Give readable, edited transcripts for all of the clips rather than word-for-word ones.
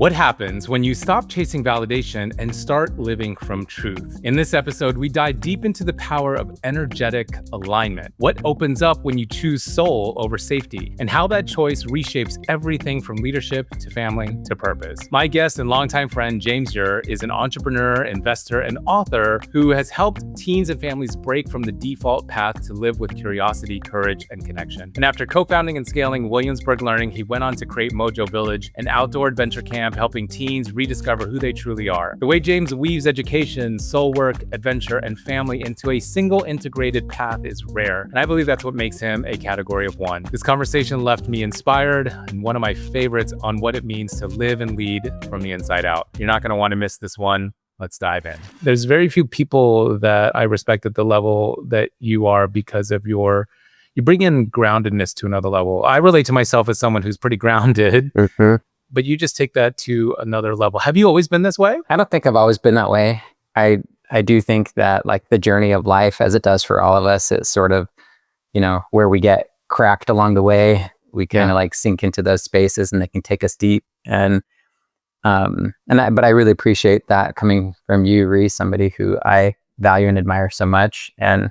What happens when you stop chasing validation and start living from truth? In this episode, we dive deep into the power of energetic alignment, what opens up when you choose soul over safety, and how that choice reshapes everything from leadership to family to purpose. My guest and longtime friend, James Ure, is an entrepreneur, investor, and author who has helped teens and families break from the default path to live with curiosity, courage, and connection. And after co-founding and scaling Williamsburg Learning, he went on to create Mojo Village, an outdoor adventure camp helping teens rediscover who they truly are. The way James weaves education, soul work, adventure, and family into a single integrated path is rare, and I believe that's what makes him a category of one. This conversation left me inspired and one of my favorites on what it means to live and lead from the inside out. You're not going to want to miss this one. Let's dive in. There's very few people that I respect at the level that you are because of you bring in groundedness to another level. I relate to myself as someone who's pretty grounded. But you just take that to another level. Have you always been this way? I don't think I've always been that way. I do think that like the journey of life, as it does for all of us, is sort of, where we get cracked along the way. We kind of like sink into those spaces and they can take us deep. But I really appreciate that coming from you, Reese, somebody who I value and admire so much. And,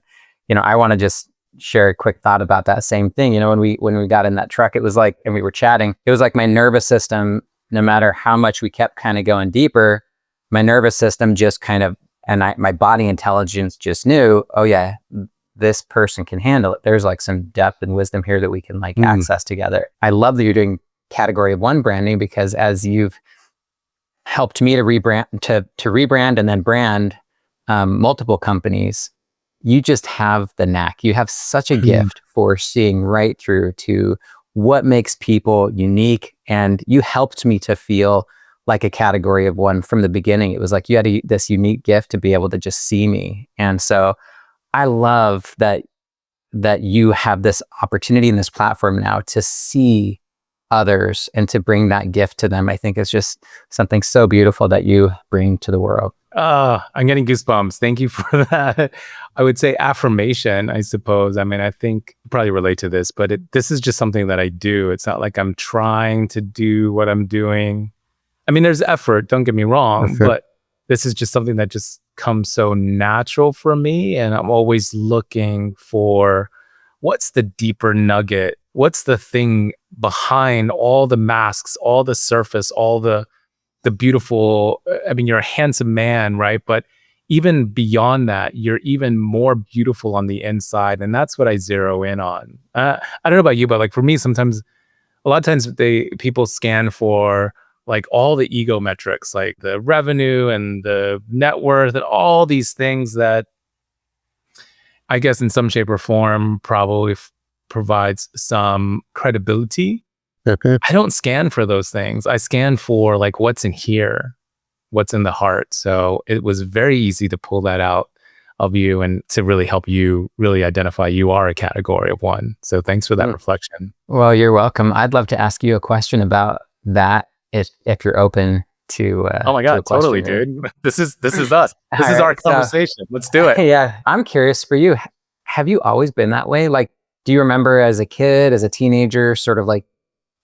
I want to just share a quick thought about that same thing. When we got in that truck, it was like, and we were chatting, it was like my nervous system, no matter how much we kept kind of going deeper, my nervous system just kind of, and my body intelligence just knew, oh yeah, this person can handle it. There's like some depth and wisdom here that we can like access together. I love that you're doing category of one branding, because as you've helped me to rebrand and then brand multiple companies, you just have the knack. You have such a gift for seeing right through to what makes people unique. And you helped me to feel like a category of one from the beginning. It was like you had this unique gift to be able to just see me. And so I love that you have this opportunity and this platform now to see others and to bring that gift to them. I think it's just something so beautiful that you bring to the world. I'm getting goosebumps. Thank you for that. I would say affirmation, I suppose. I mean, I think you probably relate to this, but this is just something that I do. It's not like I'm trying to do what I'm doing. I mean, there's effort, don't get me wrong, but this is just something that just comes so natural for me. And I'm always looking for what's the deeper nugget? What's the thing behind all the masks, all the surface, all the beautiful, I mean, you're a handsome man, right? But even beyond that, you're even more beautiful on the inside. And that's what I zero in on. I don't know about you, but like for me, sometimes, a lot of times people scan for like all the ego metrics, like the revenue and the net worth and all these things that I guess in some shape or form probably provides some credibility. I don't scan for those things. I scan for like what's in here, what's in the heart. So it was very easy to pull that out of you and to really help you really identify you are a category of one. So thanks for that reflection. Well, you're welcome. I'd love to ask you a question about that if you're open to oh my God, totally, dude. This is us. This is our conversation. Let's do it. Yeah. I'm curious for you. Have you always been that way? Like, do you remember as a kid, as a teenager, sort of like,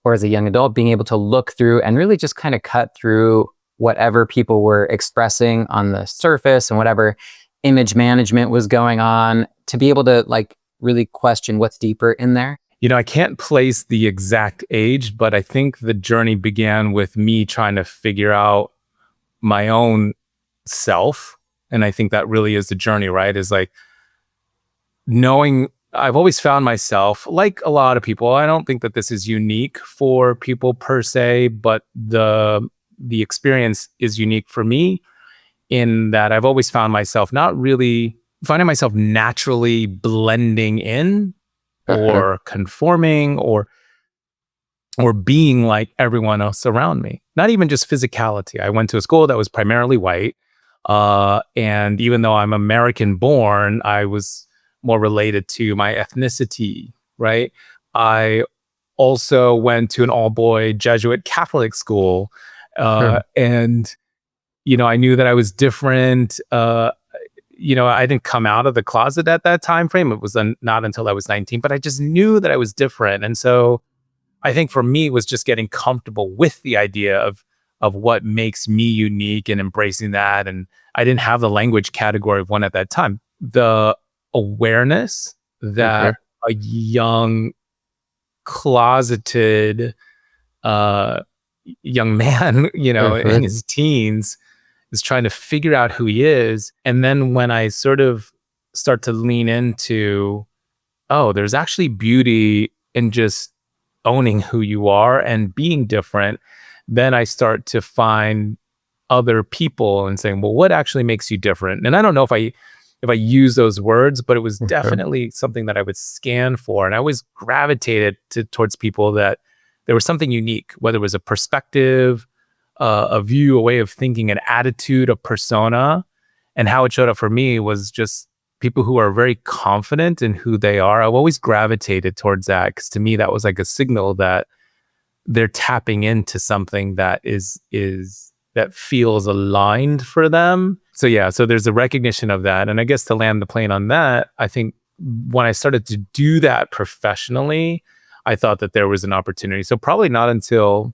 or as a young adult, being able to look through and really just kind of cut through whatever people were expressing on the surface and whatever image management was going on, to be able to like really question what's deeper in there? I can't place the exact age, but I think the journey began with me trying to figure out my own self. And I think that really is the journey, right? Is like knowing I've always found myself, like a lot of people, I don't think that this is unique for people per se, but the experience is unique for me in that I've always found myself not really finding myself naturally blending in or conforming or being like everyone else around me. Not even just physicality. I went to a school that was primarily white. And even though I'm American born, I was more related to my ethnicity, right? I also went to an all-boy Jesuit Catholic school. And, I knew that I was different. I didn't come out of the closet at that time frame. It was not until I was 19, but I just knew that I was different. And so I think for me, it was just getting comfortable with the idea of of what makes me unique and embracing that. And I didn't have the language category of one at that time. The awareness that a young, closeted young man, in his teens is trying to figure out who he is. And then when I sort of start to lean into, oh, there's actually beauty in just owning who you are and being different, then I start to find other people and saying, well, what actually makes you different? And I don't know if I use those words, but it was definitely something that I would scan for. And I always gravitated towards people that there was something unique, whether it was a perspective, a view, a way of thinking, an attitude, a persona. And how it showed up for me was just people who are very confident in who they are. I've always gravitated towards that because to me, that was like a signal that they're tapping into something that that feels aligned for them. So yeah, so there's a recognition of that. And I guess to land the plane on that, I think when I started to do that professionally, I thought that there was an opportunity. So probably not until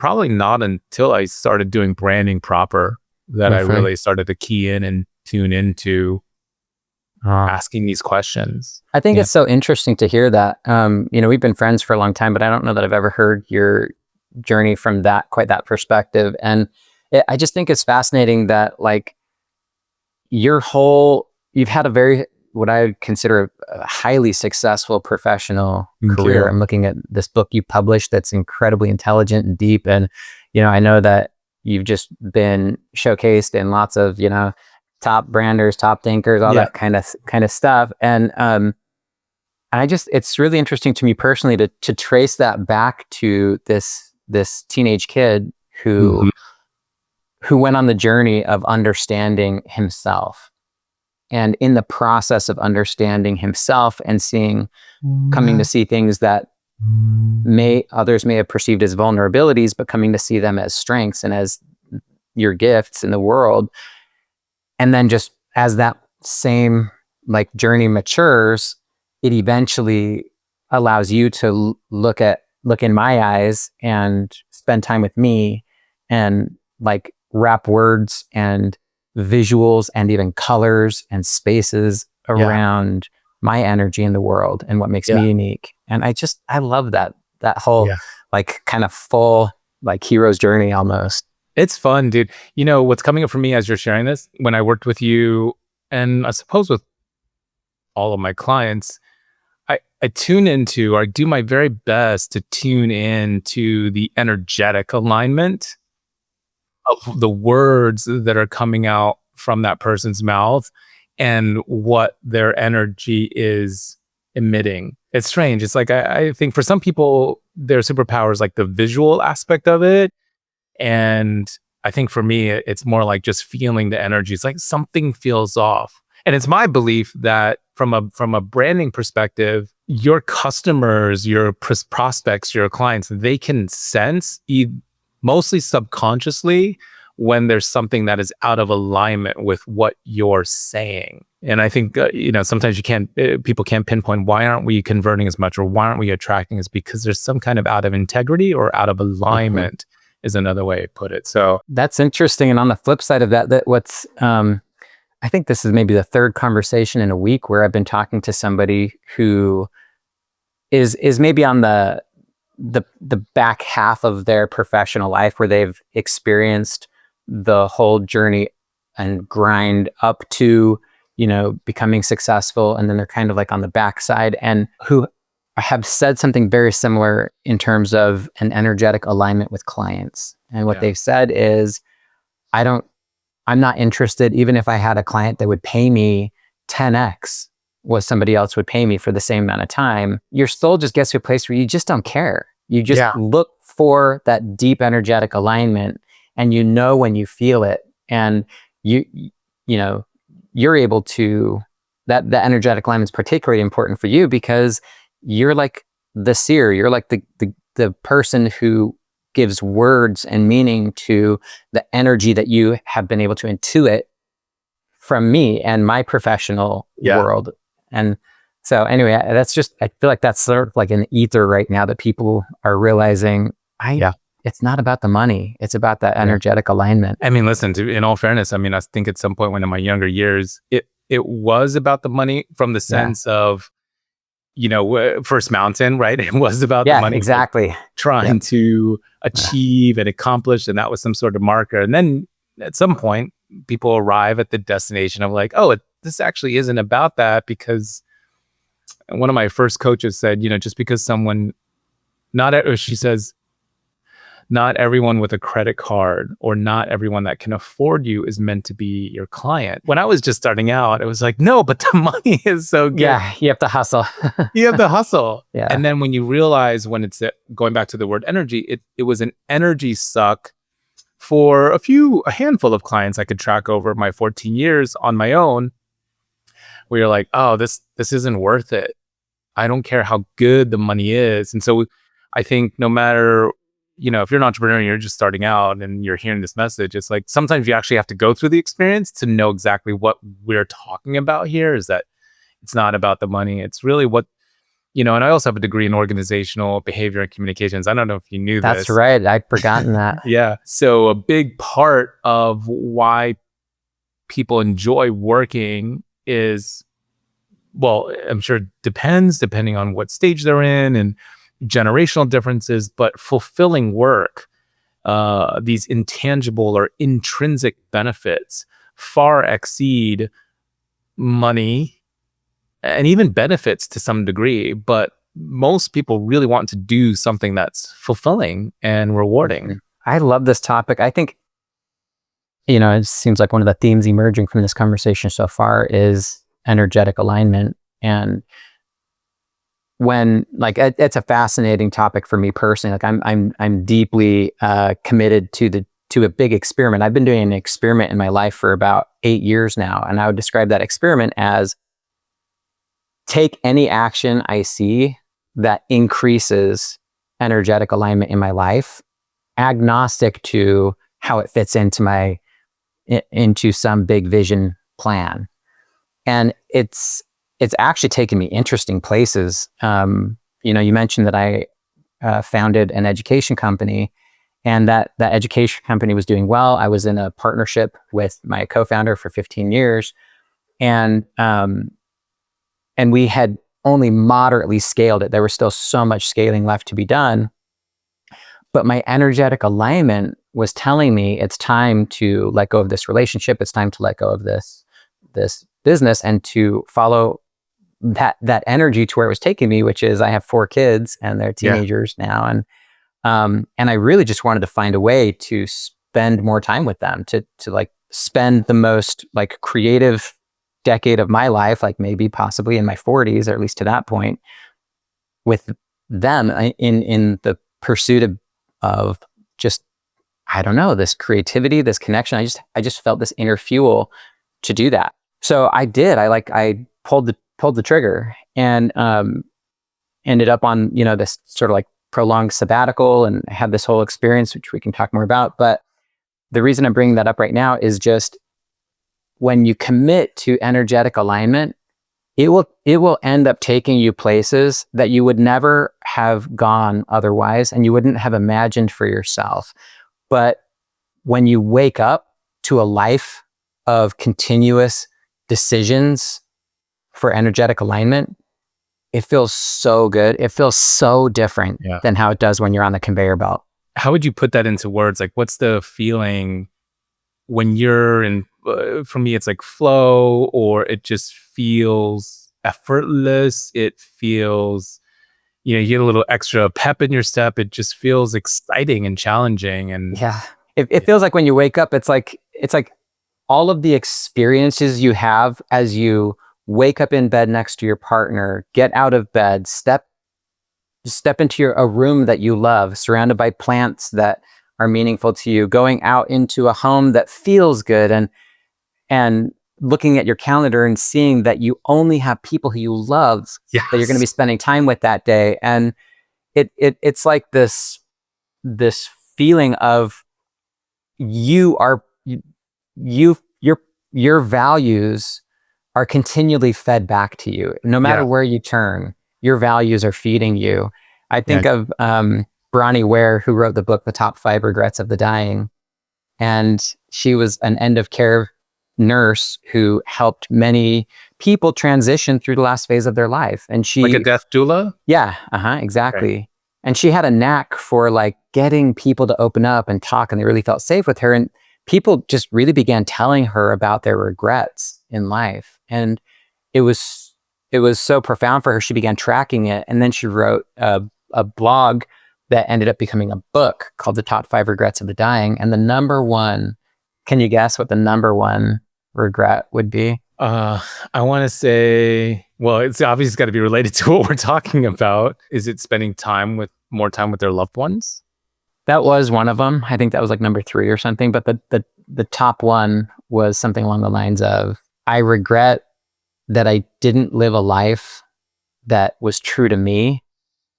I started doing branding proper that I really started to key in and tune into asking these questions. I think it's so interesting to hear that. We've been friends for a long time, but I don't know that I've ever heard your journey from quite that perspective. And I just think it's fascinating that like you've had a very, what I would consider a highly successful professional career. I'm looking at this book you published that's incredibly intelligent and deep. And, I know that you've just been showcased in lots of, top branders, top thinkers, all that kind of stuff. And it's really interesting to me personally to trace that back to this teenage kid who went on the journey of understanding himself. And in the process of understanding himself and coming to see things that others may have perceived as vulnerabilities, but coming to see them as strengths and as your gifts in the world. And then just as that same like journey matures, it eventually allows you to look in my eyes and spend time with me and like wrap words and visuals and even colors and spaces around my energy in the world and what makes me unique. And I love that whole like kind of full like hero's journey almost. It's fun, dude. What's coming up for me as you're sharing this, when I worked with you, and I suppose with all of my clients, I tune into, or I do my very best to tune in to the energetic alignment of the words that are coming out from that person's mouth and what their energy is emitting. It's strange. It's like, I think for some people, their superpower is like the visual aspect of it. And I think for me, it's more like just feeling the energy. It's like something feels off. And it's my belief that from a branding perspective, your customers, your prospects, your clients, they can sense mostly subconsciously when there's something that is out of alignment with what you're saying. And I think, sometimes people can't pinpoint why aren't we converting as much or why aren't we attracting, is because there's some kind of out of integrity or out of alignment is another way to put it. So that's interesting. And on the flip side of that what's, I think this is maybe the third conversation in a week where I've been talking to somebody who is maybe on the back half of their professional life where they've experienced the whole journey and grind up to, becoming successful. And then they're kind of like on the backside, and who have said something very similar in terms of an energetic alignment with clients. And what they've said is, I'm not interested, even if I had a client that would pay me 10x what somebody else would pay me for the same amount of time. Your soul just gets to a place where you just don't care. You just look for that deep energetic alignment, and when you feel it, and you're able to, that energetic alignment is particularly important for you because you're like the seer. You're like the person who gives words and meaning to the energy that you have been able to intuit from me and my professional world. And so anyway, I feel like that's sort of like an ether right now that people are realizing. I it's not about the money. It's about that energetic alignment. I mean, listen, in all fairness, I mean, I think at some point when in my younger years, it was about the money from the sense of, First Mountain, right? It was about the money. Exactly. Trying to achieve and accomplish, and that was some sort of marker. And then at some point, people arrive at the destination of like, oh, this actually isn't about that, because one of my first coaches said, just because someone, she says, not everyone with a credit card or not everyone that can afford you is meant to be your client. When I was just starting out, it was like, no, but the money is so good. Yeah, you have to hustle. You have to hustle. Yeah. And then when you realize, when it's going back to the word energy, it was an energy suck for a handful of clients I could track over my 14 years on my own, where you're like, oh, this isn't worth it. I don't care how good the money is. And so I think no matter, if you're an entrepreneur and you're just starting out and you're hearing this message, it's like sometimes you actually have to go through the experience to know exactly what we're talking about here, is that it's not about the money. It's really what, and I also have a degree in organizational behavior and communications. I don't know if you knew this. That's right. I'd forgotten that. Yeah. So a big part of why people enjoy working is, well, I'm sure it depending on what stage they're in and generational differences, but fulfilling work, these intangible or intrinsic benefits far exceed money and even benefits to some degree. But most people really want to do something that's fulfilling and rewarding. I love this topic. I think, it seems like one of the themes emerging from this conversation so far is energetic alignment. And when, like, it's a fascinating topic for me personally. Like, I'm deeply committed to a big experiment. I've been doing an experiment in my life for about 8 years now, and I would describe that experiment as take any action I see that increases energetic alignment in my life, agnostic to how it fits into some big vision plan. And it's actually taken me interesting places. You mentioned that I founded an education company, and that education company was doing well. I was in a partnership with my co-founder for 15 years, and we had only moderately scaled it. There was still so much scaling left to be done, but my energetic alignment was telling me it's time to let go of this relationship. It's time to let go of this business and to follow that energy to where it was taking me, which is I have 4 kids and they're teenagers now. And I really just wanted to find a way to spend more time with them, to like spend the most like creative decade of my life, like maybe possibly in my 40s, or at least to that point, with them in the pursuit of just, I don't know, this creativity, this connection. I just felt this inner fuel to do that. So I did. I pulled the trigger and ended up on, this sort of like prolonged sabbatical, and had this whole experience, which we can talk more about. But the reason I'm bringing that up right now is just when you commit to energetic alignment, it will end up taking you places that you would never have gone otherwise, and you wouldn't have imagined for yourself. But when you wake up to a life of continuous decisions for energetic alignment, it feels so good. It feels so different than how it does when you're on the conveyor belt. How would you put that into words? Like, what's the feeling when you're in, for me, it's like flow, or it just feels effortless. It feels, you get a little extra pep in your step. It just feels exciting and challenging. And it feels like when you wake up, it's like all of the experiences you have as you wake up in bed next to your partner, get out of bed, step into a room that you love, surrounded by plants that are meaningful to you, going out into a home that feels good, and looking at your calendar and seeing that you only have people who you love that you're going to be spending time with that day. And it's like this feeling of your values are continually fed back to you. No matter where you turn, your values are feeding you. I think of Bronnie Ware, who wrote the book, The Top 5 Regrets of the Dying. And she was an end of care nurse who helped many people transition through the last phase of their life. And Like a she, death doula? yeah, Okay. exactly. And she had a knack for like getting people to open up and talk, and they really felt safe with her. And people just really began telling her about their regrets in life. And it was so profound for her. She began tracking it, and then she wrote a blog that ended up becoming a book called The Top 5 Regrets of the Dying. And the number one, can you guess what the number one regret would be? I want to say, well, it's obviously got to be related to what we're talking about. Is it spending more time with their loved ones? That was one of them. I think that was like number 3 or something. But the top one was something along the lines of, I regret that I didn't live a life that was true to me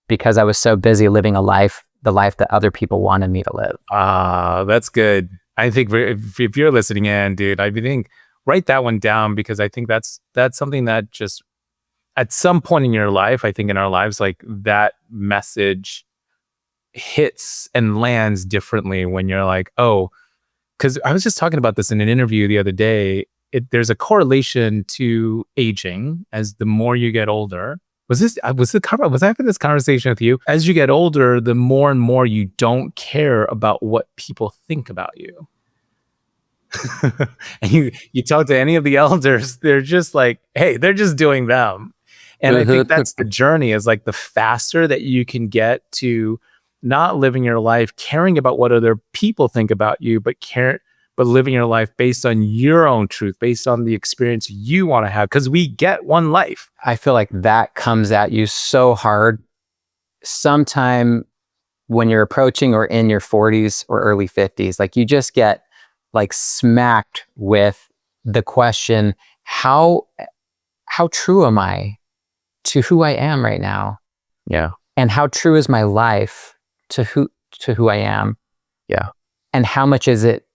because I was so busy living the life that other people wanted me to live. That's good. I think if you're listening in, dude, I think write that one down, because I think that's something that just at some point in your life, I think in our lives, like that message hits and lands differently when you're like, oh, because I was just talking about this in an interview the other day. There's a correlation to aging as the more you get older. Was I having this conversation with you? As you get older, the more and more you don't care about what people think about you. And you talk to any of the elders, they're just like, hey, they're just doing them. And I think that's the journey, is like the faster that you can get to not living your life caring about what other people think about you, but living your life based on your own truth, based on the experience you want to have, because we get one life. I feel like that comes at you so hard sometime when you're approaching or in your 40s or early 50s. Like you just get like smacked with the question, how true am I to who I am right now? Yeah. And how true is my life to who I am? Yeah. And how much is it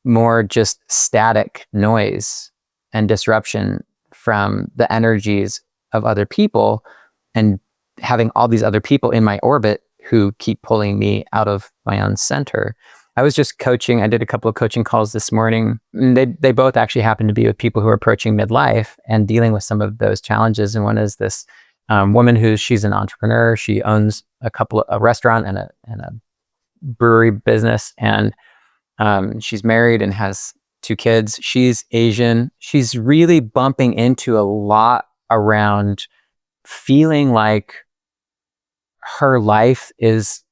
more just static noise and disruption from the energies of other people, and having all these other people in my orbit who keep pulling me out of my own center. I was just coaching. I did a couple of coaching calls this morning. They both actually happen to be with people who are approaching midlife and dealing with some of those challenges. And one is this woman she's an entrepreneur. She owns a restaurant and a brewery business, and she's married and has 2 kids. She's Asian. She's really bumping into a lot around feeling like her life is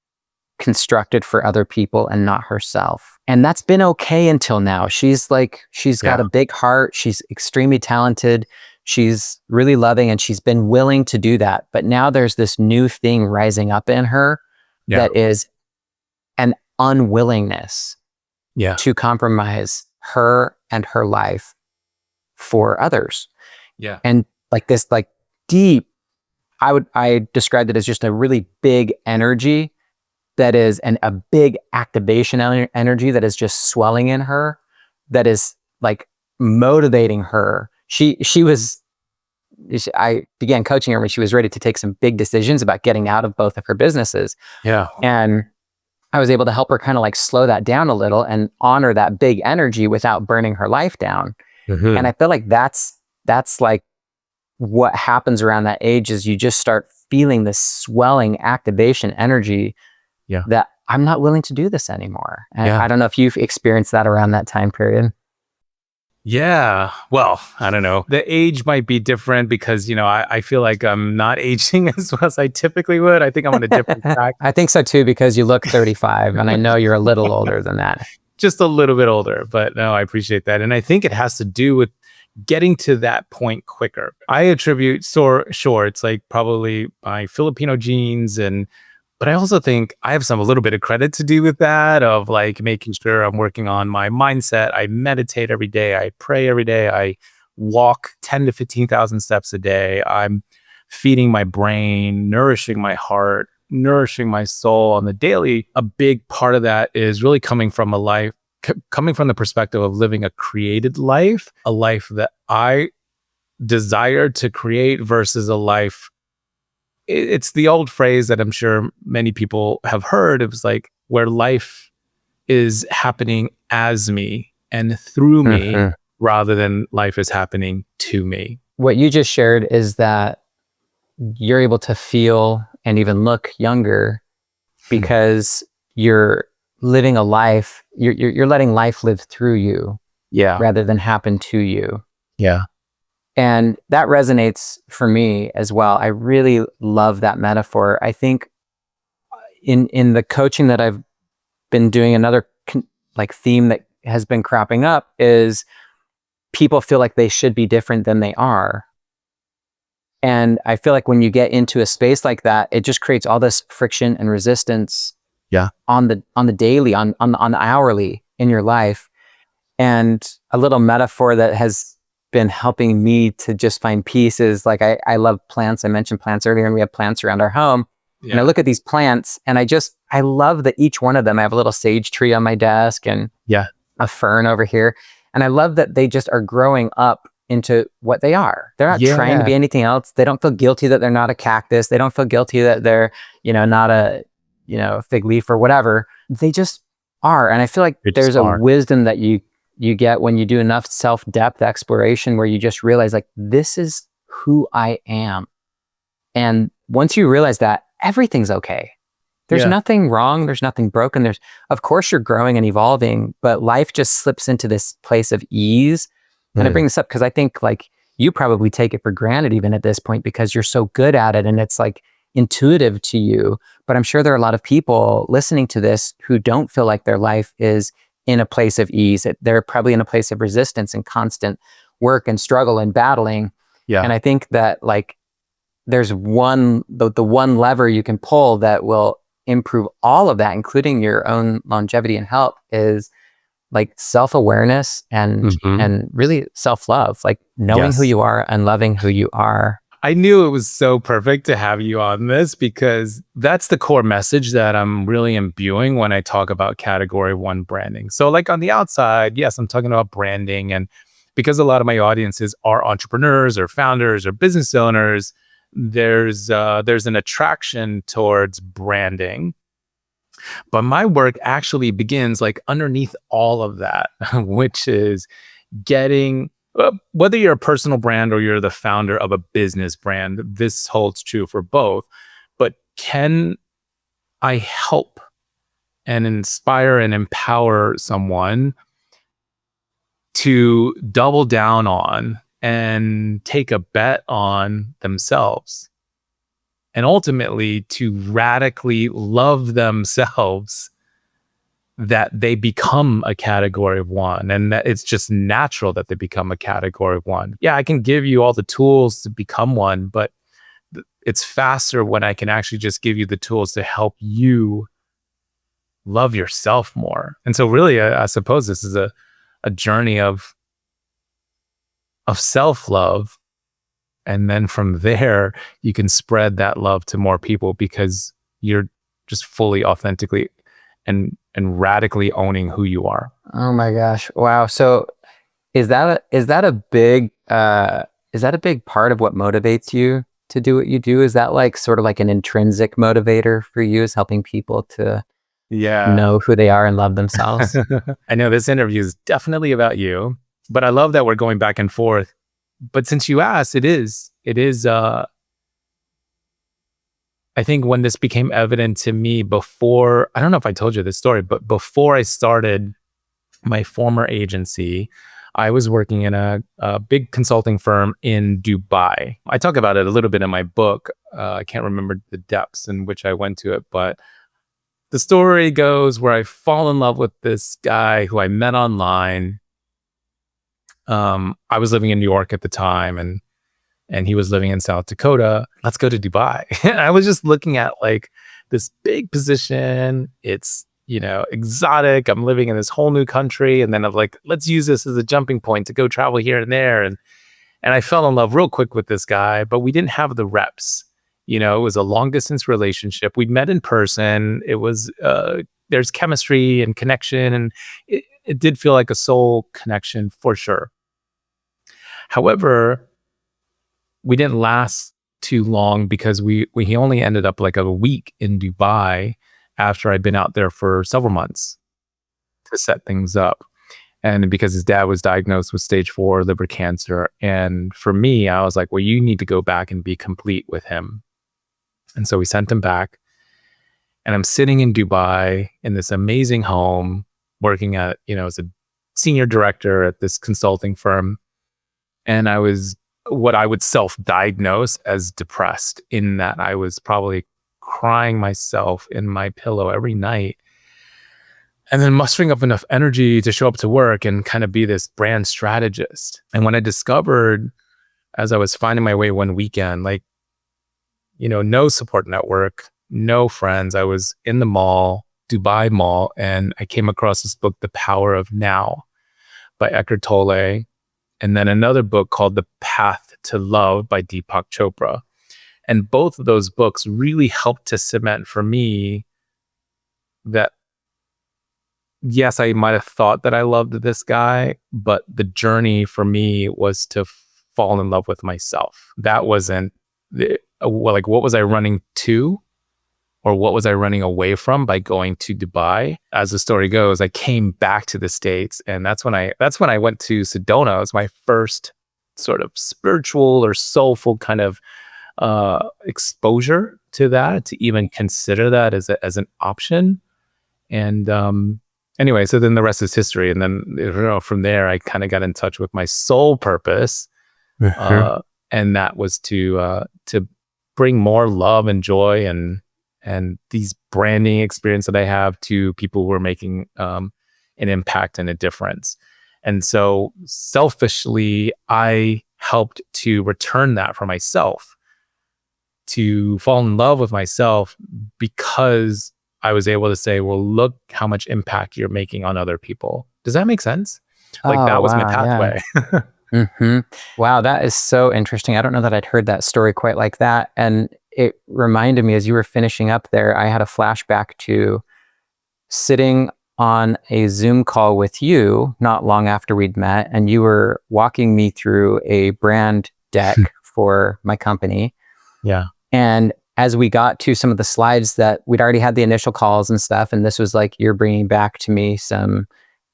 constructed for other people and not herself. And that's been okay until now. She's got a big heart. She's extremely talented. She's really loving, and she's been willing to do that. But now there's this new thing rising up in her that is an unwillingness to compromise her and her life for others. Yeah. And like this, like deep, I described it as just a really big energy that is a big activation energy that is just swelling in her, that is like motivating her. I began coaching her when she was ready to take some big decisions about getting out of both of her businesses. Yeah. And I was able to help her kind of like slow that down a little and honor that big energy without burning her life down. Mm-hmm. And I feel like that's like what happens around that age, is you just start feeling this swelling activation energy that I'm not willing to do this anymore. And I don't know if you've experienced that around that time period. Yeah. Well, I don't know. The age might be different because, I feel like I'm not aging as well as I typically would. I think I'm on a different track. I think so too, because you look 35 and I know you're a little older than that. Just a little bit older, but no, I appreciate that. And I think it has to do with getting to that point quicker. I attribute, sure, it's like probably my Filipino genes, but I also think I have a little bit of credit to do with that, of like making sure I'm working on my mindset. I meditate every day. I pray every day. I walk 10 to 15,000 steps a day. I'm feeding my brain, nourishing my heart, nourishing my soul on the daily. A big part of that is really coming from the perspective of living a created life, a life that I desire to create versus a life it's the old phrase that I'm sure many people have heard. It was like, where life is happening as me and through me, Mhm. rather than life is happening to me. What you just shared is that you're able to feel and even look younger because you're living a life, you're letting life live through you Yeah. rather than happen to you. Yeah. And that resonates for me as well. I really love that metaphor. I think in the coaching that I've been doing, another like theme that has been cropping up is people feel like they should be different than they are. And I feel like when you get into a space like that, it just creates all this friction and resistance Yeah. on the daily, on the hourly in your life. And a little metaphor that has been helping me to just find peace is like, I love plants. I mentioned plants earlier, and we have plants around our home. And I look at these plants and I love that each one of them, I have a little sage tree on my desk and Yeah. a fern over here. And I love that they just are growing up into what they are. They're not trying to be anything else. They don't feel guilty that they're not a cactus. They don't feel guilty that they're, not a, fig leaf or whatever. They just are. And I feel like there's a wisdom that you get when you do enough self-depth exploration where you just realize like, this is who I am. And once you realize that, everything's okay. There's nothing wrong. There's nothing broken. Of course you're growing and evolving, but life just slips into this place of ease. And I bring this up because I think like you probably take it for granted even at this point because you're so good at it and it's like intuitive to you. But I'm sure there are a lot of people listening to this who don't feel like their life is in a place of ease. They're probably in a place of resistance and constant work and struggle and battling. Yeah. And I think that like there's the one lever you can pull that will improve all of that, including your own longevity and health, is like self-awareness and really self-love, like knowing who you are and loving who you are. I knew it was so perfect to have you on this because that's the core message that I'm really imbuing when I talk about category 1 branding. So like on the outside, yes, I'm talking about branding, and because a lot of my audiences are entrepreneurs or founders or business owners, there's an attraction towards branding. But my work actually begins like underneath all of that, which is getting, whether you're a personal brand or you're the founder of a business brand, this holds true for both. But can I help and inspire and empower someone to double down on and take a bet on themselves? And ultimately to radically love themselves, that they become a category 1, and that it's just natural that they become a category 1. Yeah, I can give you all the tools to become one, but it's faster when I can actually just give you the tools to help you love yourself more. And so really, I suppose this is a journey of self-love. And then from there, you can spread that love to more people because you're just fully authentically and radically owning who you are. Oh my gosh. Wow. So is that a big part of what motivates you to do what you do? Is that like sort of like an intrinsic motivator for you, is helping people to know who they are and love themselves? I know this interview is definitely about you, but I love that we're going back and forth. But since you asked, it is, I think when this became evident to me before, I don't know if I told you this story, but before I started my former agency, I was working in a big consulting firm in Dubai. I talk about it a little bit in my book. I can't remember the depths in which I went to it, but the story goes where I fall in love with this guy who I met online. I was living in New York at the time, and he was living in South Dakota. Let's go to Dubai. I was just looking at like this big position. It's, exotic. I'm living in this whole new country. And then I'm like, let's use this as a jumping point to go travel here and there. And I fell in love real quick with this guy, but we didn't have the reps. It was a long distance relationship. We met in person. It was, there's chemistry and connection, and it did feel like a soul connection for sure. However, we didn't last too long because he only ended up like a week in Dubai after I'd been out there for several months to set things up. And because his dad was diagnosed with stage 4 liver cancer. And for me, I was like, well, you need to go back and be complete with him. And so we sent him back. And I'm sitting in Dubai in this amazing home, working at, as a senior director at this consulting firm. And I was what I would self-diagnose as depressed, in that I was probably crying myself in my pillow every night. And then mustering up enough energy to show up to work and kind of be this brand strategist. And when I discovered, as I was finding my way one weekend, like, no support network, no friends. I was in the mall, Dubai Mall, and I came across this book, The Power of Now by Eckhart Tolle. And then another book called The Path to Love by Deepak Chopra. And both of those books really helped to cement for me that, yes, I might have thought that I loved this guy, but the journey for me was to fall in love with myself. That wasn't like, what was I running to, or what was I running away from by going to Dubai? As the story goes, I came back to the States, and that's when I went to Sedona. It was my first sort of spiritual or soulful kind of exposure to that, to even consider that as an option. And anyway, so then the rest is history. And then from there, I kind of got in touch with my soul purpose, and that was to bring more love and joy and these branding experience that I have to people who are making an impact and a difference. And so selfishly, I helped to return that for myself, to fall in love with myself, because I was able to say, well, look how much impact you're making on other people. Does that make sense? Like, that was my pathway. Yeah. Wow, that is so interesting. I don't know that I'd heard that story quite like that. And it reminded me, as you were finishing up there, I had a flashback to sitting on a Zoom call with you not long after we'd met, and you were walking me through a brand deck for my company. Yeah. And as we got to some of the slides that we'd already had the initial calls and stuff, and this was like, you're bringing back to me some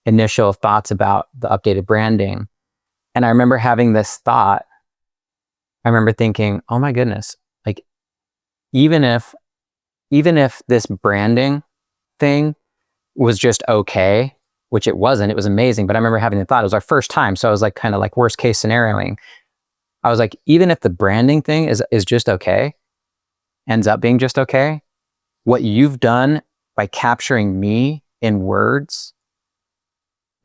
initial thoughts about the updated branding. And I remember having this thought. I remember thinking, oh my goodness, like, even if this branding thing was just okay, which it wasn't, it was amazing. But I remember having the thought, it was our first time. So I was like, kind of like worst case scenarioing. I was like, even if the branding thing is just okay, ends up being just okay, what you've done by capturing me in words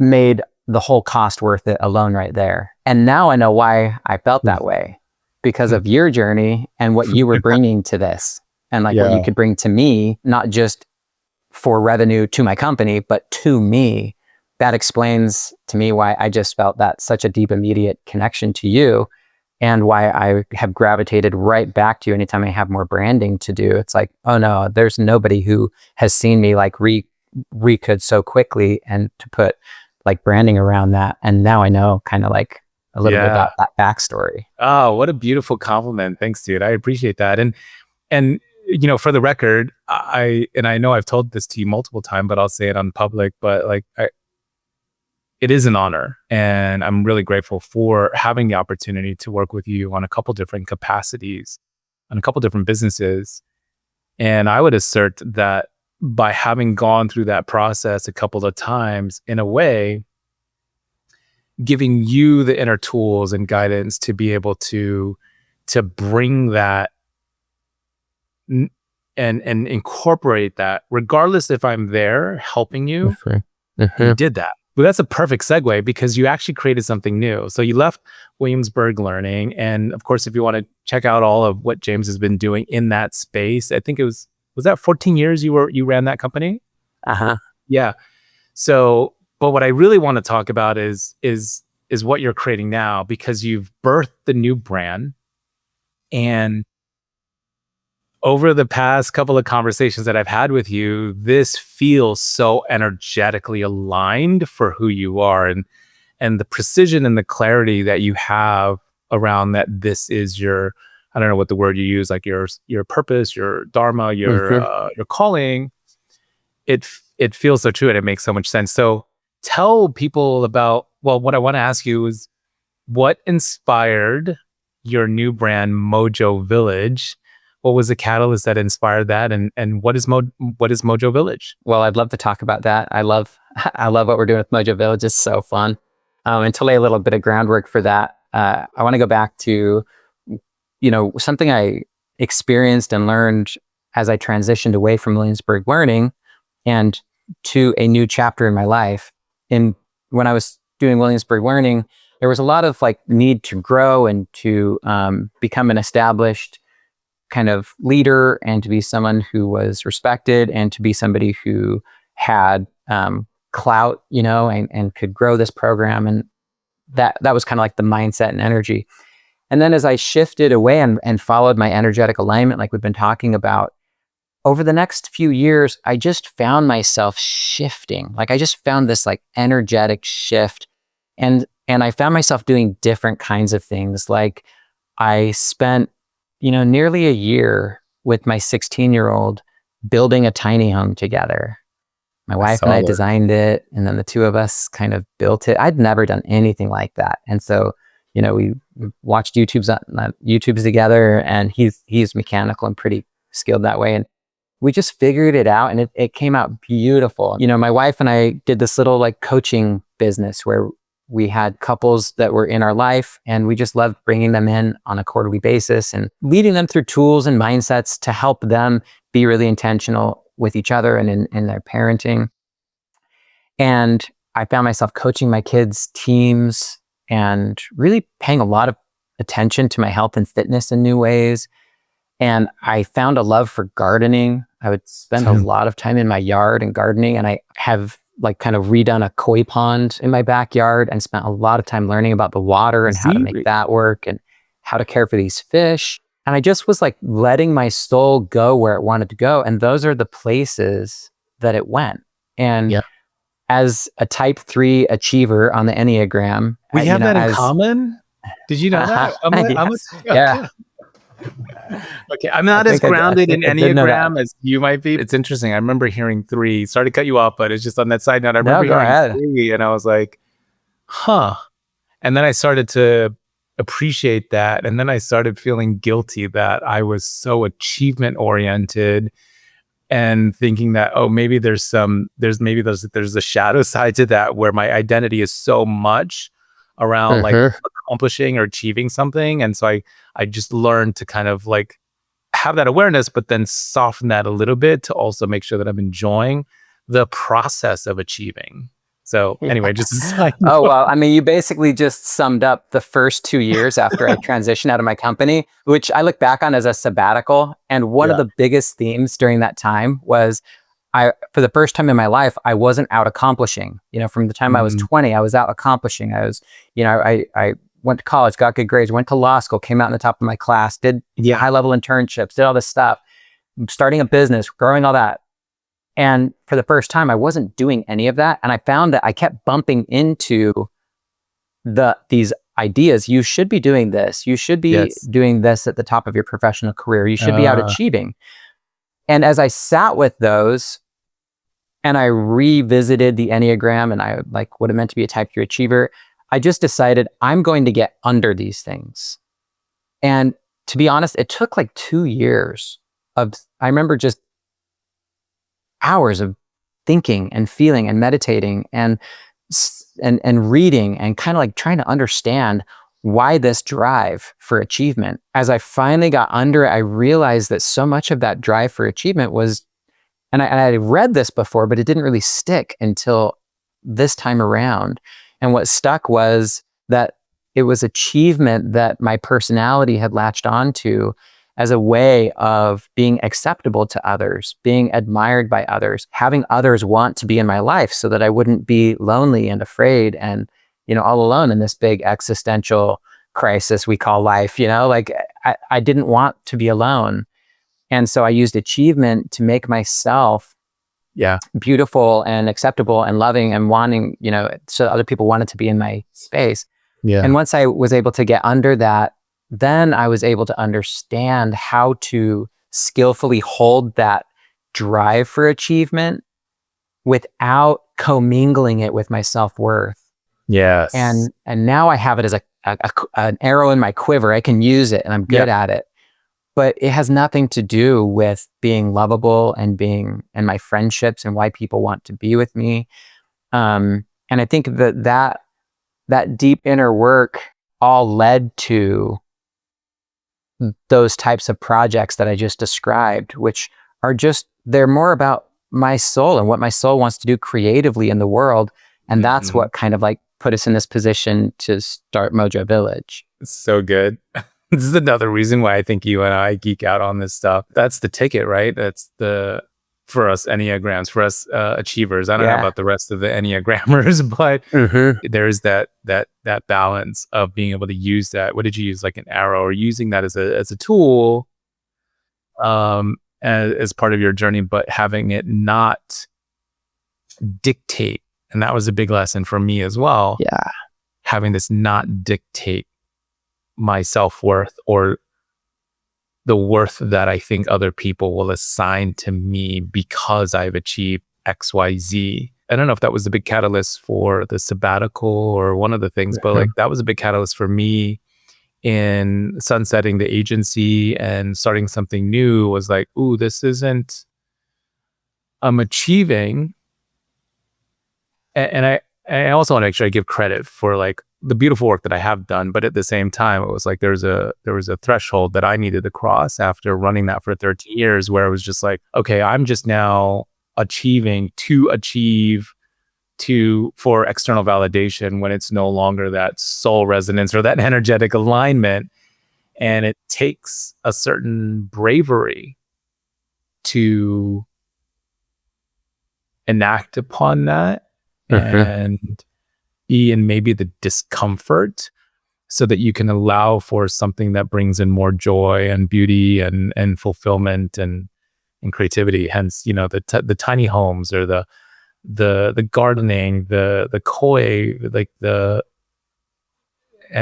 made the whole cost worth it alone right there. And now I know why I felt that way, because of your journey and what you were bringing to this, and like what you could bring to me, not just for revenue to my company, but to me. That explains to me why I just felt that such a deep, immediate connection to you, and why I have gravitated right back to you anytime I have more branding to do. It's like, oh no, there's nobody who has seen me like re-could so quickly, and to put like branding around that. And now I know kind of like a little bit about that backstory. Oh, what a beautiful compliment. Thanks, dude. I appreciate that. And for the record, I know I've told this to you multiple times, but I'll say it on public, but like, it is an honor, and I'm really grateful for having the opportunity to work with you on a couple different capacities, on a couple different businesses. And I would assert that by having gone through that process a couple of times, in a way, giving you the inner tools and guidance to be able to bring that and incorporate that, regardless if I'm there helping you. You did that. But that's a perfect segue, because you actually created something new. So you left Williamsburg Learning. And of course, if you want to check out all of what James has been doing in that space, I think was that 14 years you ran that company? Yeah. So, but what I really want to talk about is what you're creating now, because you've birthed the new brand. And over the past couple of conversations that I've had with you, this feels so energetically aligned for who you are, and the precision and the clarity that you have around that. This is your I don't know what the word you use, like your purpose, your dharma, your calling, it feels so true and it makes so much sense. So tell people about, well, what I want to ask you is what inspired your new brand, Mojo Village? What was the catalyst that inspired that? And what is Mojo Village? Well, I'd love to talk about that. I love what we're doing with Mojo Village. It's so fun. And to lay a little bit of groundwork for that, I want to go back to, something I experienced and learned as I transitioned away from Williamsburg Learning and to a new chapter in my life. When I was doing Williamsburg Learning, there was a lot of need to grow and to become an established kind of leader and to be someone who was respected and to be somebody who had clout, and could grow this program. And that was kind of like the mindset and energy. And then as I shifted away and followed my energetic alignment, like we've been talking about, over the next few years, I just found myself shifting. I just found this energetic shift. And I found myself doing different kinds of things. I spent, nearly a year with my 16-year-old building a tiny home together. My wife and I designed it, and then the two of us kind of built it. I'd never done anything like that. And so, we watched YouTubes together, and he's mechanical and pretty skilled that way. And we just figured it out, and it came out beautiful. My wife and I did this little coaching business where we had couples that were in our life, and we just loved bringing them in on a quarterly basis and leading them through tools and mindsets to help them be really intentional with each other and in their parenting. And I found myself coaching my kids' teams and really paying a lot of attention to my health and fitness in new ways. And I found a love for gardening. I would spend a lot of time in my yard and gardening, and I have kind of redone a koi pond in my backyard and spent a lot of time learning about the water and how to make that work and how to care for these fish. And I just was letting my soul go where it wanted to go. And those are the places that it went. And as a type 3 achiever on the Enneagram, we have that in common. Did you know that? Yeah. Okay, I'm not as grounded in Enneagram as you might be. It's interesting. I remember hearing 3. Sorry to cut you off, but it's just on that side note. I remember hearing 3, and I was like, huh. And then I started to appreciate that, and then I started feeling guilty that I was so achievement oriented, and thinking that maybe there's a shadow side to that where my identity is so much around accomplishing or achieving something. And so I just learned to kind of have that awareness, but then soften that a little bit to also make sure that I'm enjoying the process of achieving. So anyway, just a side note. Oh, well, I mean, you basically just summed up the first 2 years after I transitioned out of my company, which I look back on as a sabbatical. And one of the biggest themes during that time was for the first time in my life, I wasn't out accomplishing. From the time I was 20, I was out accomplishing. I was, I went to college, got good grades, went to law school, came out in the top of my class, did high-level internships, did all this stuff, starting a business, growing all that. And for the first time, I wasn't doing any of that. And I found that I kept bumping into these ideas. You should be doing this. You should be doing this at the top of your professional career. You should be out achieving. And as I sat with those and I revisited the Enneagram and I what it meant to be a type 3 achiever, I just decided I'm going to get under these things. And to be honest, it took 2 years I remember just hours of thinking and feeling and meditating and reading and kind of trying to understand why this drive for achievement. As I finally got under it, I realized that so much of that drive for achievement was, and I read this before, but it didn't really stick until this time around. And what stuck was that it was achievement that my personality had latched onto as a way of being acceptable to others, being admired by others, having others want to be in my life so that I wouldn't be lonely and afraid and, all alone in this big existential crisis we call life. I didn't want to be alone. And so I used achievement to make myself beautiful and acceptable and loving and wanting, so other people wanted to be in my space. Yeah. And once I was able to get under that, then I was able to understand how to skillfully hold that drive for achievement without commingling it with my self-worth. Yes. And now I have it as an arrow in my quiver. I can use it and I'm good at it. But it has nothing to do with being lovable and my friendships and why people want to be with me. And I think that deep inner work all led to those types of projects that I just described, which are they're more about my soul and what my soul wants to do creatively in the world. And that's what kind of like put us in this position to start Mojo Village. It's so good. This is another reason why I think you and I geek out on this stuff. That's the ticket, right? That's for us Enneagrams, for us achievers. I don't know about the rest of the Enneagrammers, but there's that balance of being able to use that. What did you use? Like an arrow, or using that as a tool as part of your journey, but having it not dictate. And that was a big lesson for me as well. Yeah. Having this not dictate my self-worth or the worth that I think other people will assign to me because I've achieved XYZ. I don't know if that was the big catalyst for the sabbatical or one of the things, but like that was a big catalyst for me in sunsetting the agency and starting something new. Was like, ooh, I'm achieving. And I also want to make sure I give credit for like the beautiful work that I have done, but at the same time, it was like there was a threshold that I needed to cross after running that for 13 years, where it was just like, okay, I'm just now achieving for external validation when it's no longer that soul resonance or that energetic alignment, and it takes a certain bravery to enact upon that. And be in maybe the discomfort so that you can allow for something that brings in more joy and beauty and fulfillment and creativity. Hence, the tiny homes or the gardening, the koi, like and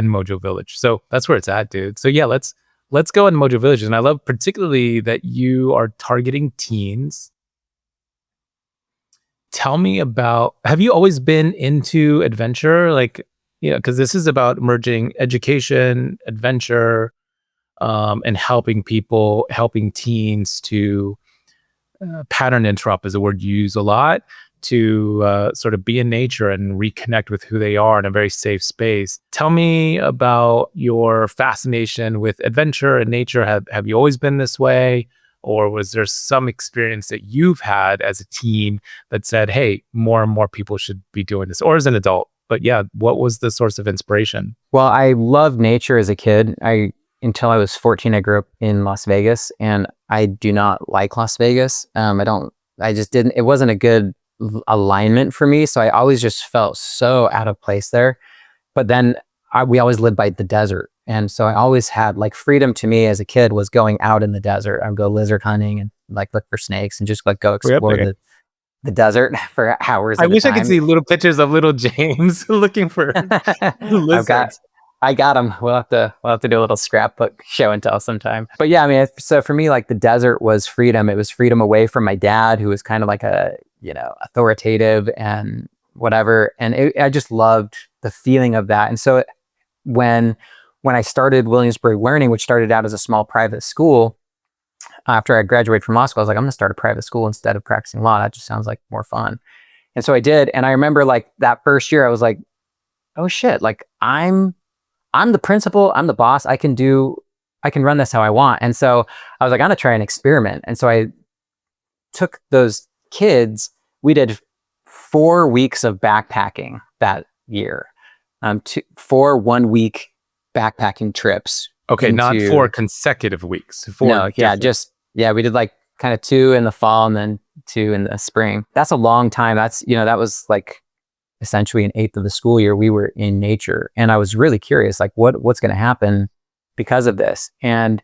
Mojo Village. So that's where it's at, dude. So yeah, let's go in Mojo Village. And I love particularly that you are targeting teens. Tell me about, have you always been into adventure? Like, because this is about merging education, adventure, and helping teens to pattern interrupt is a word you use a lot, to sort of be in nature and reconnect with who they are in a very safe space. Tell me about your fascination with adventure and nature. Have you always been this way? Or was there some experience that you've had as a teen that said, hey, more and more people should be doing this, or as an adult? But yeah, what was the source of inspiration? Well, I loved nature as a kid. Until I was 14, I grew up in Las Vegas, and I do not like Las Vegas. It wasn't a good alignment for me. So I always just felt so out of place there. But then we always lived by the desert. And so I always had like freedom to me as a kid was going out in the desert. I would go lizard hunting and like look for snakes and just like go explore the desert for hours. I wish I could see little pictures of little James looking for lizards. I got them. We'll have to do a little scrapbook show and tell sometime. But yeah, I mean, so for me, like the desert was freedom. It was freedom away from my dad, who was kind of like authoritative and whatever. And I just loved the feeling of that. And so when I started Williamsburg Learning, which started out as a small private school, after I graduated from law school, I was like, I'm going to start a private school instead of practicing law. That just sounds like more fun. And so I did. And I remember like that first year, I was like, oh shit, like I'm the principal, I'm the boss. I can run this how I want. And so I was like, I'm going to try an experiment. And so I took those kids, we did 4 weeks of backpacking that year, 4 1-week backpacking trips. Okay, not 4 consecutive weeks. We did like kind of 2 in the fall and then 2 in the spring. That's a long time. That was like essentially an 1/8 of the school year we were in nature. And I was really curious, like what's going to happen because of this. And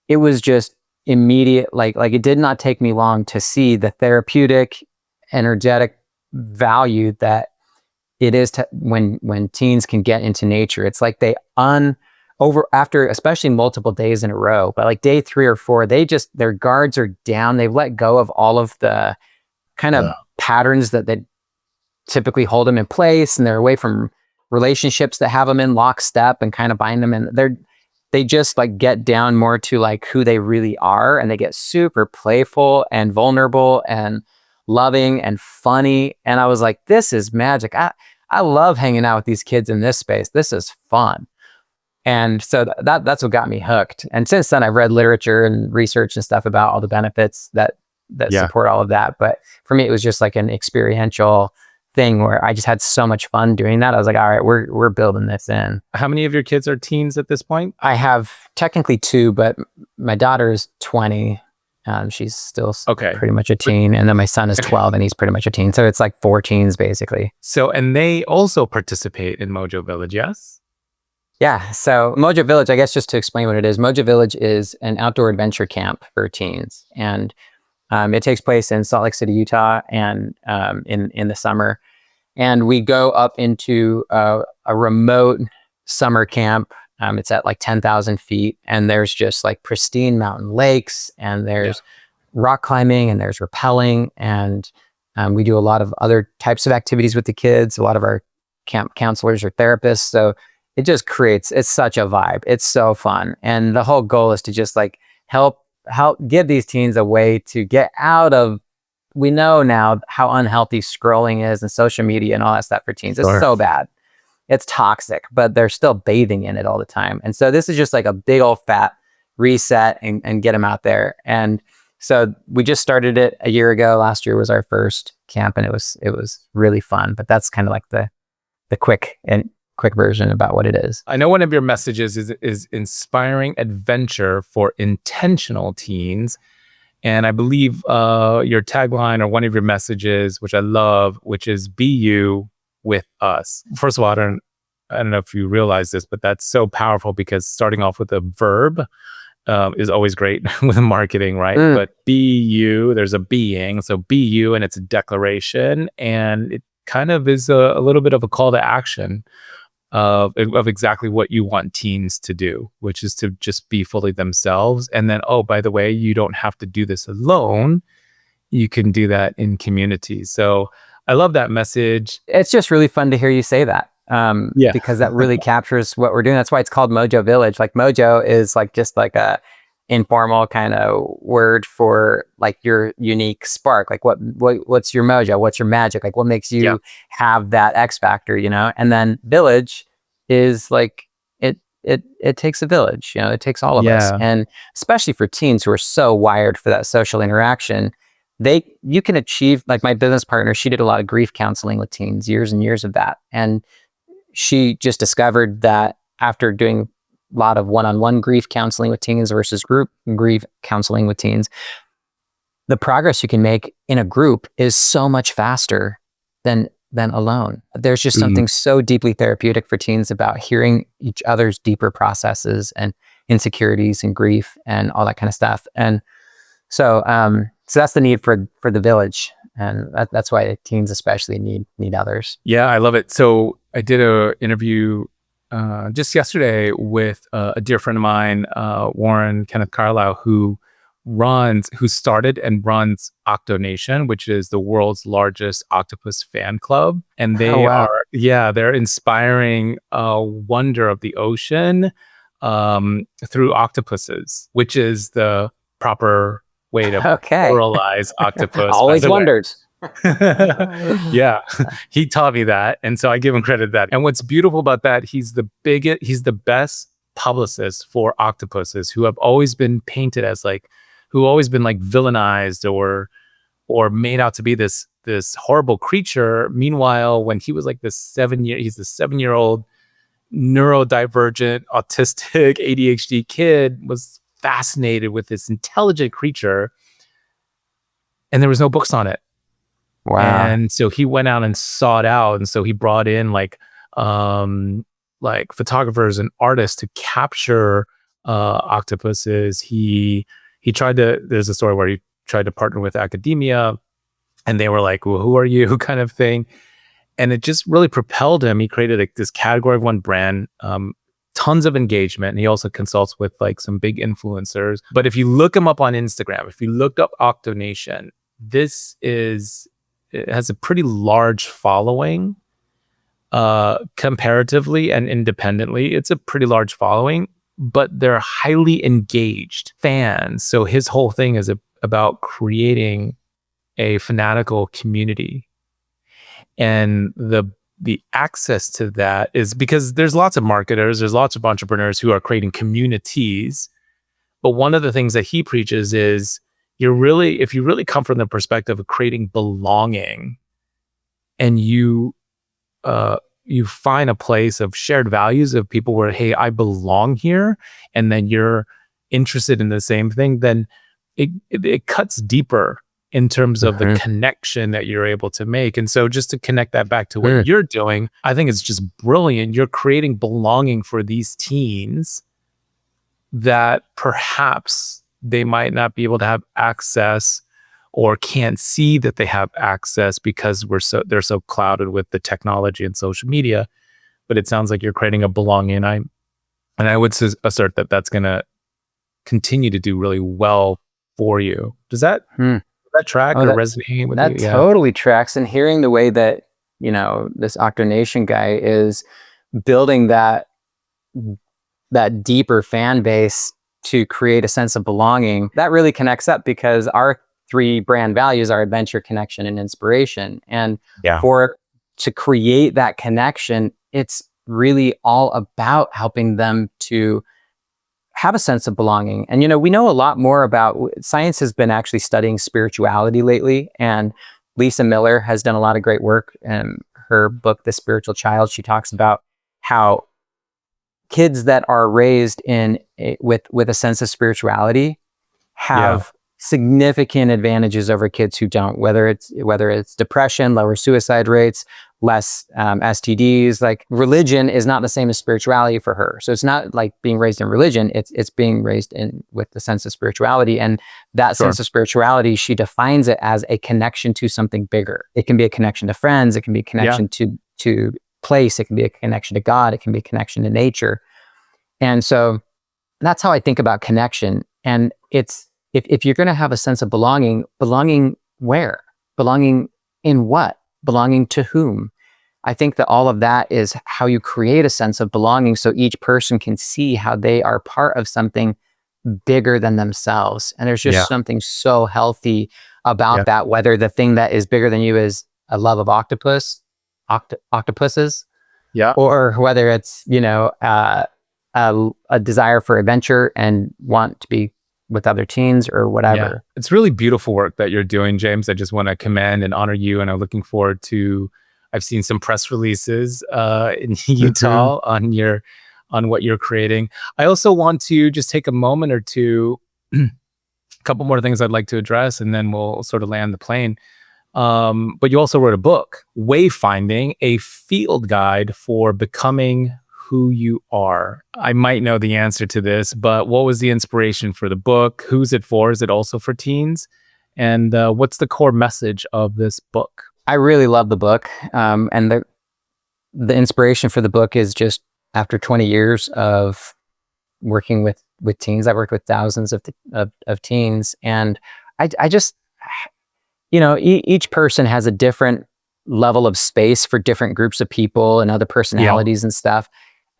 it was just immediate, like it did not take me long to see the therapeutic, energetic value that it is when teens can get into nature. It's like they over after especially multiple days in a row, but like day 3 or 4, their guards are down. They've let go of all of the kind of patterns that typically hold them in place, and they're away from relationships that have them in lockstep and kind of bind them. And they just like get down more to like who they really are, and they get super playful and vulnerable and loving and funny. And I was like, this is magic. I love hanging out with these kids in this space. This is fun. And so that's what got me hooked. And since then, I've read literature and research and stuff about all the benefits that support all of that. But for me, it was just like an experiential thing where I just had so much fun doing that. I was like, all right, we're building this in. How many of your kids are teens at this point? I have technically 2, but my daughter is 20. She's still pretty much a teen. And then my son is 12 and he's pretty much a teen. So it's like 4 teens basically. So, and they also participate in Mojo Village, yes? Yeah. So Mojo Village, I guess just to explain what it is, Mojo Village is an outdoor adventure camp for teens. And it takes place in Salt Lake City, Utah, and in the summer. And we go up into a remote summer camp. It's at like 10,000 feet, and there's just like pristine mountain lakes, and there's rock climbing, and there's rappelling, and we do a lot of other types of activities with the kids. A lot of our camp counselors are therapists, so it just it's such a vibe. It's so fun, and the whole goal is to just like help give these teens a way to get out of. We know now how unhealthy scrolling is and social media and all that stuff for teens. It's so bad. It's toxic, but they're still bathing in it all the time. And so this is just like a big old fat reset and get them out there. And so we just started it a year ago. Last year was our first camp, and it was really fun. But that's kind of like the quick version about what it is. I know one of your messages is inspiring adventure for intentional teens. And I believe your tagline or one of your messages, which I love, which is "Be you with us." First of all, I don't know if you realize this, but that's so powerful because starting off with a verb is always great with marketing, right? But be you, there's a being, so be you, and it's a declaration, and it kind of is a little bit of a call to action of exactly what you want teens to do, which is to just be fully themselves. And then, oh, by the way, you don't have to do this alone. You can do that in community. So I love that message. It's just really fun to hear you say that. Because that really captures what we're doing. That's why it's called Mojo Village. Like Mojo is like just like a informal kind of word for like your unique spark. Like what's your mojo? What's your magic? Like what makes you have that X factor, you know? And then village is like it takes a village, you know, it takes all of us. And especially for teens who are so wired for that social interaction, you can achieve, like my business partner, she did a lot of grief counseling with teens, years and years of that. And she just discovered that after doing a lot of one-on-one grief counseling with teens versus group grief counseling with teens, the progress you can make in a group is so much faster than alone. There's just something so deeply therapeutic for teens about hearing each other's deeper processes and insecurities and grief and all that kind of stuff. And so that's the need for the village. And that's why teens especially need others. Yeah, I love it. So I did an interview just yesterday with a dear friend of mine, Warren Kenneth Carlisle, who started and runs Octonation, which is the world's largest octopus fan club. And they're inspiring a wonder of the ocean through octopuses, which is the proper way to pluralize octopus. Always wondered. Yeah, he taught me that, and so I give him credit that. And what's beautiful about that, he's the best publicist for octopuses who have always been painted as who always been like villainized or made out to be this horrible creature. Meanwhile, when he was like he's the 7-year-old neurodivergent autistic ADHD kid, was fascinated with this intelligent creature, and there was no books on it. Wow. And so he went out and sought out, and so he brought in like photographers and artists to capture octopuses. He tried to. There's a story where he tried to partner with academia, and they were like, "Well, who are you?" kind of thing. And it just really propelled him. He created this category of one brand, tons of engagement. And he also consults with like some big influencers. But if you look him up on Instagram, if you look up Octonation, it has a pretty large following comparatively and independently. It's a pretty large following, but they're highly engaged fans. So his whole thing is about creating a fanatical community. And the access to that is because there's lots of marketers, there's lots of entrepreneurs who are creating communities. But one of the things that he preaches is if you really come from the perspective of creating belonging, and you find a place of shared values of people where, hey, I belong here, and then you're interested in the same thing, then it cuts deeper in terms of the connection that you're able to make. And so just to connect that back to what you're doing, I think it's just brilliant. You're creating belonging for these teens that perhaps they might not be able to have access or can't see that they have access because they're so clouded with the technology and social media. But it sounds like you're creating a belonging. And I would assert that that's going to continue to do really well for you. Does that track or resonate with you? That totally tracks. And hearing the way that, this Octonation guy is building that deeper fan base to create a sense of belonging, that really connects up, because our 3 brand values are adventure, connection, and inspiration. And to create that connection, it's really all about helping them to have a sense of belonging. And, we know a lot more about, science has been actually studying spirituality lately. And Lisa Miller has done a lot of great work in her book, The Spiritual Child. She talks about how kids that are raised with a sense of spirituality have significant advantages over kids who don't, whether it's depression, lower suicide rates, less STDs. Like, religion is not the same as spirituality for her. So it's not like being raised in religion, it's being raised with the sense of spirituality. And that sense of spirituality, she defines it as a connection to something bigger. It can be a connection to friends, it can be a connection to place, it can be a connection to God, it can be a connection to nature. And so that's how I think about connection. And it's, if you're going to have a sense of belonging where? Belonging in what? Belonging to whom? I think that all of that is how you create a sense of belonging, so each person can see how they are part of something bigger than themselves. And there's just something so healthy about that, whether the thing that is bigger than you is a love of octopuses, or whether it's, a desire for adventure and want to be with other teens or whatever. Yeah. It's really beautiful work that you're doing, James. I just want to commend and honor you. And I'm looking forward to, I've seen some press releases in Utah on what you're creating. I also want to just take a moment or two, a couple more things I'd like to address, and then we'll sort of land the plane. But you also wrote a book, Wayfinding, a field guide for becoming who you are. I might know the answer to this, but what was the inspiration for the book? Who's it for? Is it also for teens? And what's the core message of this book? I really love the book. And the inspiration for the book is just after 20 years of working with teens. I've worked with thousands of teens. And I just, each person has a different level of space for different groups of people and other personalities and stuff.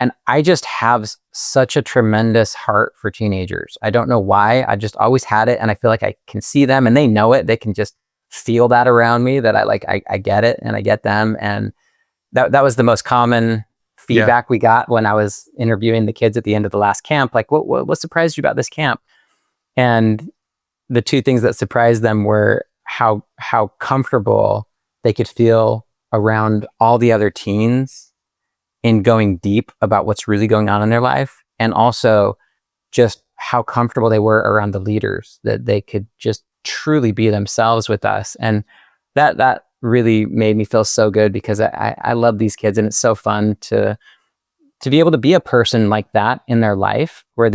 And I just have such a tremendous heart for teenagers. I don't know why. I just always had it. And I feel like I can see them and they know it. They can just feel that around me, that I get it and I get them. And that was the most common feedback we got when I was interviewing the kids at the end of the last camp. Like, what surprised you about this camp? And the 2 things that surprised them were how comfortable they could feel around all the other teens in going deep about what's really going on in their life, and also just how comfortable they were around the leaders, that they could just truly be themselves with us. And that really made me feel so good, because I love these kids, and it's so fun to be able to be a person like that in their life, where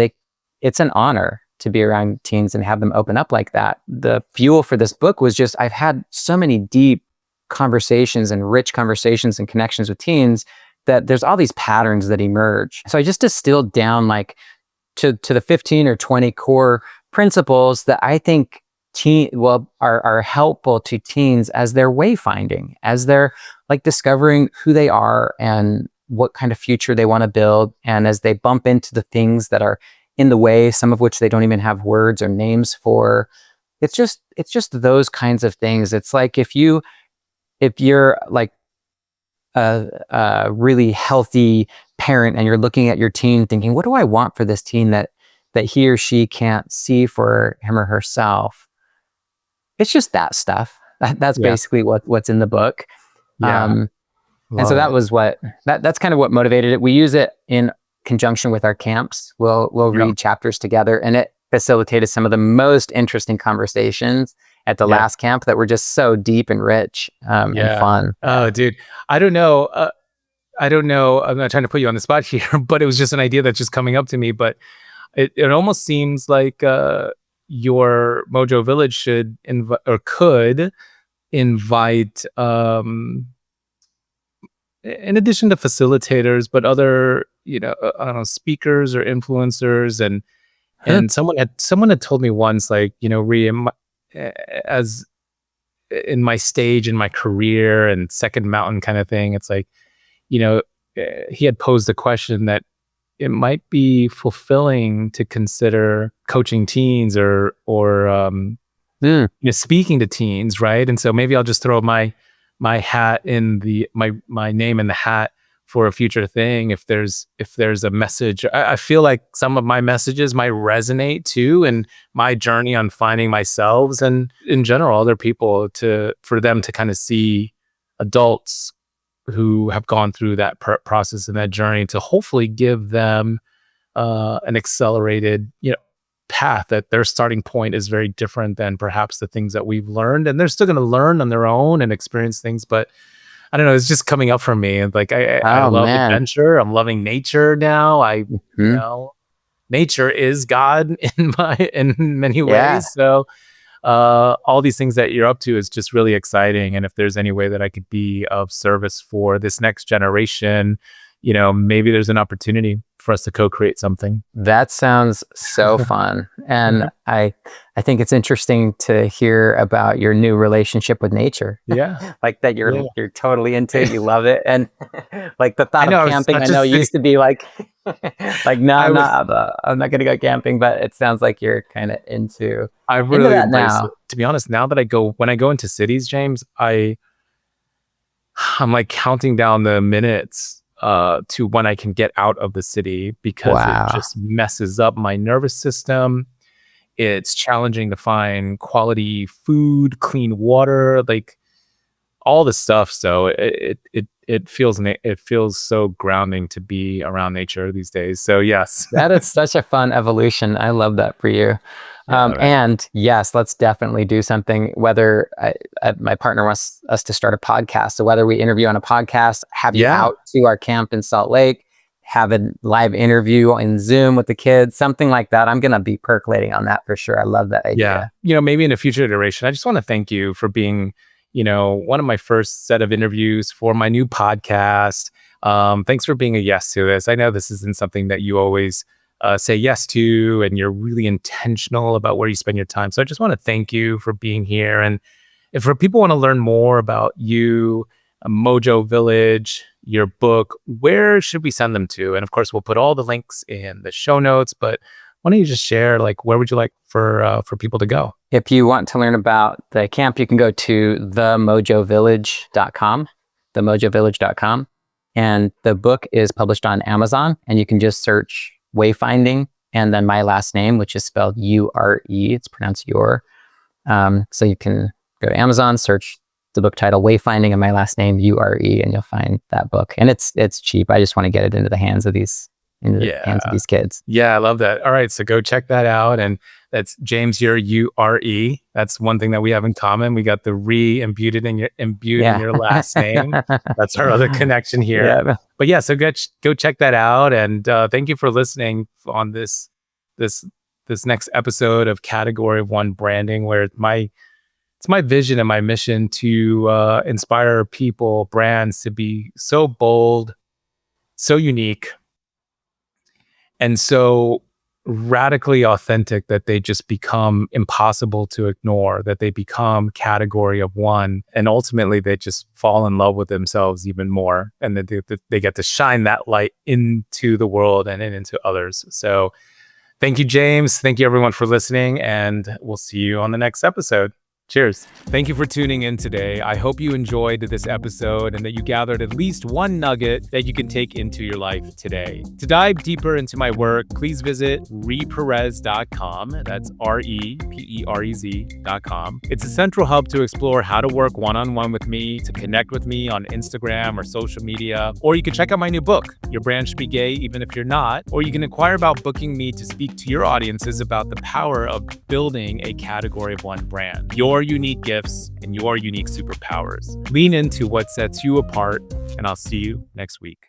it's an honor to be around teens and have them open up like that. The fuel for this book was just, I've had so many deep conversations and rich conversations and connections with teens, that there's all these patterns that emerge. So I just distilled down like to the 15 or 20 core principles that I think are helpful to teens as they're wayfinding, as they're like discovering who they are and what kind of future they want to build. And as they bump into the things that are in the way, some of which they don't even have words or names for. It's just those kinds of things. It's like if you're like a really healthy parent and you're looking at your teen thinking, what do I want for this teen that he or she can't see for him or herself? It's just that stuff. That's basically what's in the book. Yeah. And so that was that's kind of what motivated it. We use it in conjunction with our camps. We'll read chapters together, and it facilitated some of the most interesting conversations at the last camp that were just so deep and rich and fun. Oh, dude, I don't know. I'm not trying to put you on the spot here, but it was just an idea that's just coming up to me. But it almost seems like your Mojo Village should could invite, in addition to facilitators, but other, I don't know, speakers or influencers. And someone had told me once, like, as in my stage in my career and second mountain kind of thing, it's like, he had posed the question that it might be fulfilling to consider coaching teens or speaking to teens, right? And so maybe I'll just throw my hat in my name in the hat for a future thing. If there's a message, I feel like some of my messages might resonate too, and my journey on finding myself, and in general, other people, for them to kind of see adults who have gone through that process and that journey, to hopefully give them an accelerated, path, that their starting point is very different than perhaps the things that we've learned, and they're still going to learn on their own and experience things. But I don't know, it's just coming up for me. And like, I love adventure. I'm loving nature now. Nature is God in many ways. So all these things that you're up to is just really exciting. And if there's any way that I could be of service for this next generation, maybe there's an opportunity for us to co-create something. That sounds so fun. And I think it's interesting to hear about your new relationship with nature. Yeah. Like that you're totally into it. You love it. And like the thought of camping, I know used to be like, I'm not going to go camping, but it sounds like you're kind of into that now. To be honest, now that when I go into cities, James, I'm like counting down the minutes to when I can get out of the city, because it just messes up my nervous system. It's challenging to find quality food, clean water, like all the stuff. So it feels so grounding to be around nature these days. So yes, that is such a fun evolution. I love that for you. And yes, let's definitely do something, whether my partner wants us to start a podcast. So whether we interview on a podcast, have you out to our camp in Salt Lake, have a live interview in Zoom with the kids, something like that. I'm going to be percolating on that for sure. I love that idea. Yeah. Maybe in a future iteration. I just want to thank you for being, one of my first set of interviews for my new podcast. Thanks for being a yes to this. I know this isn't something that you always say yes to, and you're really intentional about where you spend your time. So I just want to thank you for being here. And if for people want to learn more about you, Mojo Village, your book, where should we send them to? And of course, we'll put all the links in the show notes, but why don't you just share, like, where would you like for people to go? If you want to learn about the camp, you can go to themojovillage.com, themojovillage.com. And the book is published on Amazon, and you can just search Wayfinding and then my last name, which is spelled U-R-E. It's pronounced your. So you can go to Amazon, search the book title Wayfinding and my last name U-R-E, and you'll find that book. And it's cheap. I just want to get it into the hands of these kids. Yeah, I love that. All right, so go check that out. And that's James, your U-R-E. That's one thing that we have in common. We got the re imbued in your last name. That's our other connection here. Yeah. But yeah, so go check that out. And thank you for listening on this next episode of Category of One Branding, where it's my vision and my mission to inspire people, brands, to be so bold so unique and so radically authentic that they just become impossible to ignore, that they become category of one, and ultimately they just fall in love with themselves even more, and that they get to shine that light into the world and into others. So thank you, James. Thank you, everyone, for listening, and we'll see you on the next episode. Cheers. Thank you for tuning in today. I hope you enjoyed this episode and that you gathered at least one nugget that you can take into your life today. To dive deeper into my work, please visit reperez.com. That's reperez.com. It's a central hub to explore how to work one-on-one with me, to connect with me on Instagram or social media, or you can check out my new book, Your Brand Should Be Gay Even If You're Not, or you can inquire about booking me to speak to your audiences about the power of building a category of one brand. Your unique gifts and your unique superpowers. Lean into what sets you apart, and I'll see you next week.